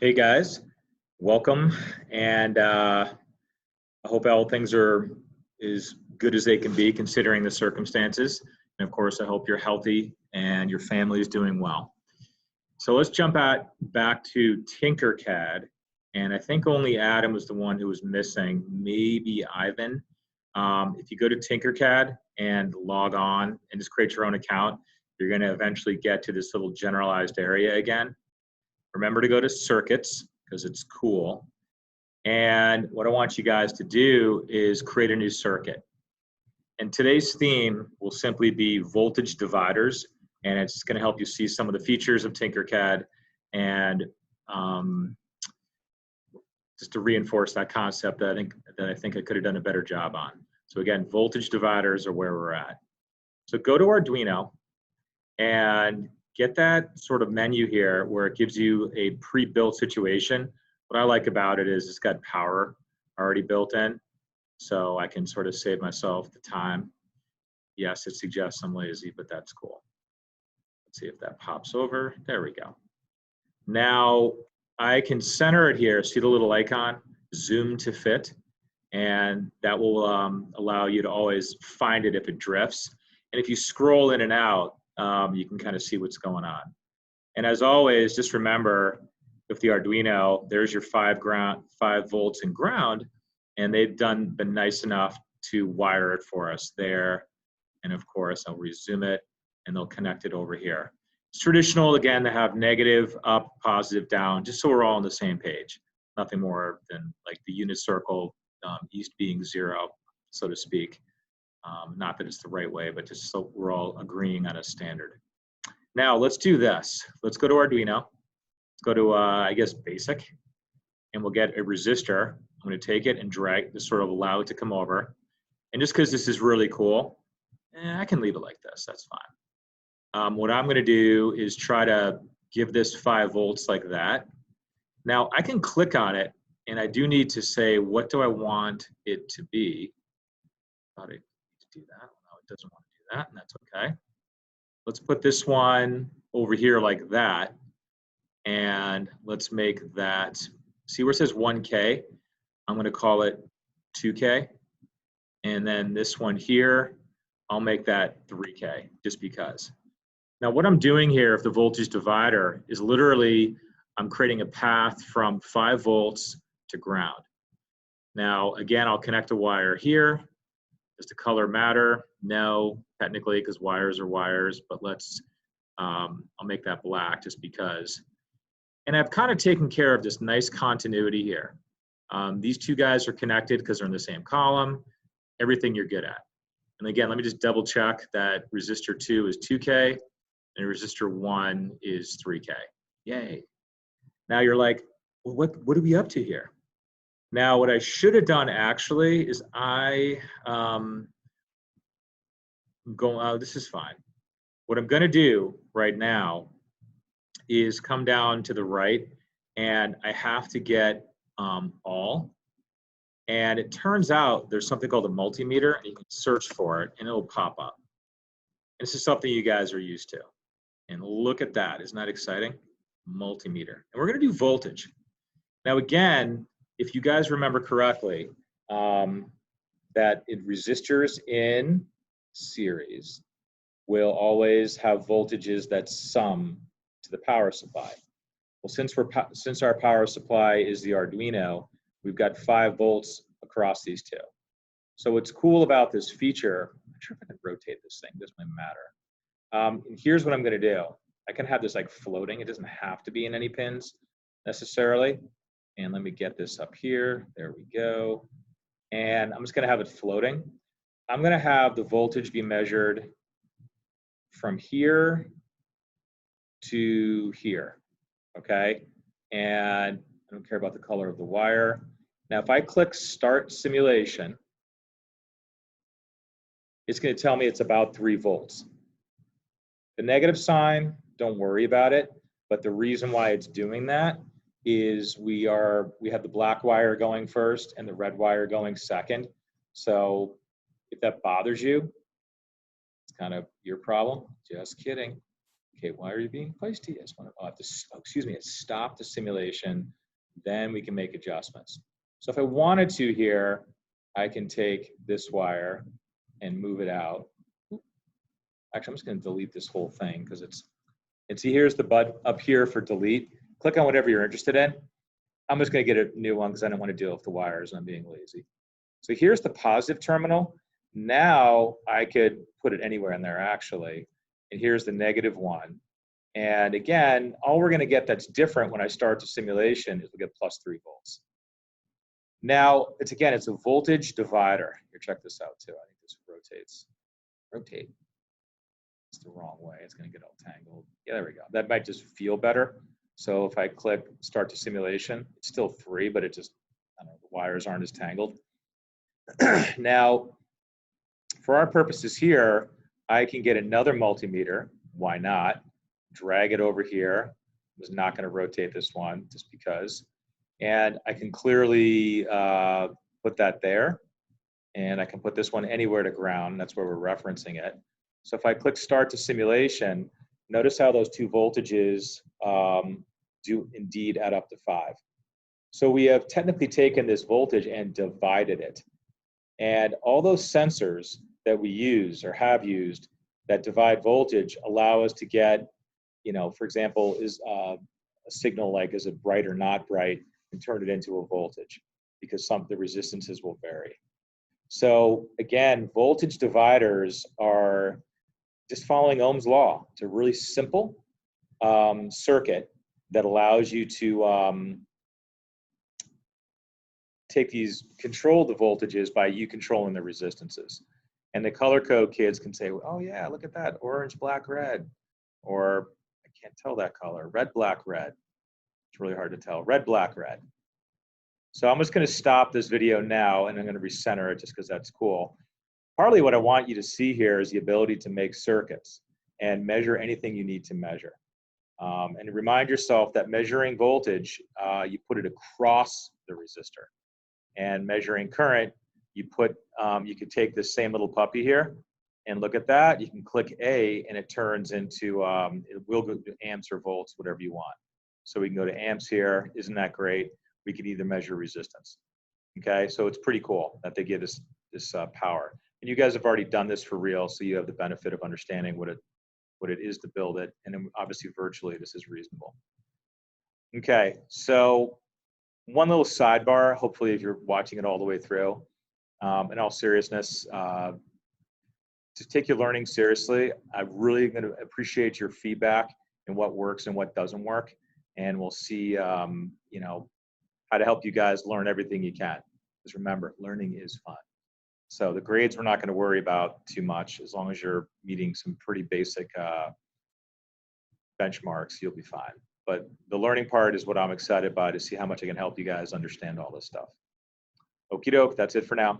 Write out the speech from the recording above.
Hey guys, welcome, and I hope all things are as good as they can be considering the circumstances. And of course, I hope you're healthy and your family is doing well. So let's jump back to Tinkercad, and I think only Adam was the one who was missing, maybe Ivan. If you go to Tinkercad and log on and just create your own account, you're going to eventually get to this little generalized area again. Remember to go to circuits because it's cool. And what I want you guys to do is create a new circuit. And today's theme will simply be voltage dividers. And it's going to help you see some of the features of Tinkercad and just to reinforce that concept that I think I could have done a better job on. So again, voltage dividers are where we're at. So go to Arduino and get that sort of menu here where it gives you a pre-built situation. What I like about it is it's got power already built in, so I can sort of save myself the time. Yes, it suggests I'm lazy, but that's cool. Let's see if that pops over. There we go. Now I can center it here. See the little icon, zoom to fit, and that will allow you to always find it if it drifts. And if you scroll in and out, you can kind of see what's going on. And as always, just remember with the Arduino, there's your 5 volts and ground, and they've been nice enough to wire it for us there. And of course, I'll resume it, and they'll connect it over here. It's traditional, again, to have negative, up, positive, down, just so we're all on the same page. Nothing more than like the unit circle, east being 0, so to speak. Not that it's the right way, but just so we're all agreeing on a standard. Now let's do this. Let's go to Arduino. Let's go to, I guess, basic, and we'll get a resistor. I'm going to take it and drag to sort of allow it to come over. And just because this is really cool, I can leave it like this. That's fine. What I'm going to do is try to give this 5 volts like that. Now I can click on it, and I do need to say, what do I want it to be? Thought I do that. No, it doesn't want to do that, and that's okay. Let's put this one over here like that, and let's make that, see where it says 1K? I'm going to call it 2K, and then this one here, I'll make that 3K, just because. Now what I'm doing here, if the voltage divider, is literally I'm creating a path from 5 volts to ground. Now again, I'll connect a wire here. Does the color matter? No, technically, because wires are wires, but I'll make that black just because. And I've kind of taken care of this nice continuity here. These two guys are connected because they're in the same column, everything you're good at. And again, let me just double check that resistor 2 is 2K and resistor 1 is 3K. Yay. Now you're like, well, what are we up to here? Now, what I should have done actually is this is fine. What I'm going to do right now is come down to the right, and I have to get all. And it turns out there's something called a multimeter, and you can search for it, and it'll pop up. And this is something you guys are used to. And look at that. Isn't that exciting? Multimeter. And we're going to do voltage. Now, again, if you guys remember correctly, that resistors in series will always have voltages that sum to the power supply. Well, since our power supply is the Arduino, we've got 5 volts across these two. So what's cool about this feature, I'm not sure if I can rotate this thing, doesn't really matter. And here's what I'm going to do. I can have this like floating. It doesn't have to be in any pins necessarily. And let me get this up here. There we go. And I'm just going to have it floating. I'm going to have the voltage be measured from here to here, okay? And I don't care about the color of the wire. Now, if I click Start Simulation, it's going to tell me it's about 3 volts. The negative sign, don't worry about it. But the reason why it's doing that is we have the black wire going first and the red wire going second. So if that bothers you, it's kind of your problem. Just kidding. Okay, why are you being feisty? I just want to, oh, I have to, excuse me, stop the simulation, then we can make adjustments. So if I wanted to here, I can take this wire and move it out. Actually, I'm just going to delete this whole thing because and see, here's the button up here for delete. Click on whatever you're interested in. I'm just going to get a new one because I don't want to deal with the wires and I'm being lazy. So here's the positive terminal. Now I could put it anywhere in there actually. And here's the negative one. And again, all we're going to get that's different when I start the simulation is we'll get +3 volts. Now, it's a voltage divider. Here, check this out too. I think this rotates. Rotate. It's the wrong way. It's going to get all tangled. Yeah, there we go. That might just feel better. So if I click start the simulation, it's still 3, but it just, I don't know, the wires aren't as tangled. Now, for our purposes here, I can get another multimeter. Why not? Drag it over here. I was not going to rotate this one just because. And I can clearly put that there. And I can put this one anywhere to ground. That's where we're referencing it. So if I click start to simulation, notice how those two voltages do indeed add up to 5. So we have technically taken this voltage and divided it. And all those sensors that we use or have used that divide voltage allow us to get, for example, is a signal like is it bright or not bright, and turn it into a voltage because the resistances will vary. So again, voltage dividers are just following Ohm's law. It's a really simple circuit that allows you to control the voltages by you controlling the resistances. And the color code kids can say, oh yeah, look at that, orange, black, red. Or I can't tell that color, red, black, red. It's really hard to tell, red, black, red. So I'm just gonna stop this video now and I'm gonna recenter it just because that's cool. Partly what I want you to see here is the ability to make circuits and measure anything you need to measure. And remind yourself that measuring voltage, you put it across the resistor. And measuring current, you could take this same little puppy here and look at that. You can click A and it turns into, it will go to amps or volts, whatever you want. So we can go to amps here. Isn't that great? We can either measure resistance. Okay, so it's pretty cool that they give us this power. And you guys have already done this for real, so you have the benefit of understanding what it is to build it. And then obviously virtually this is reasonable. Okay, so one little sidebar, hopefully if you're watching it all the way through, in all seriousness, to take your learning seriously, I'm really going to appreciate your feedback and what works and what doesn't work. And we'll see, how to help you guys learn everything you can. Because remember, learning is fun. So the grades we're not going to worry about too much. As long as you're meeting some pretty basic benchmarks, you'll be fine. But the learning part is what I'm excited by, to see how much I can help you guys understand all this stuff. Okie doke, that's it for now.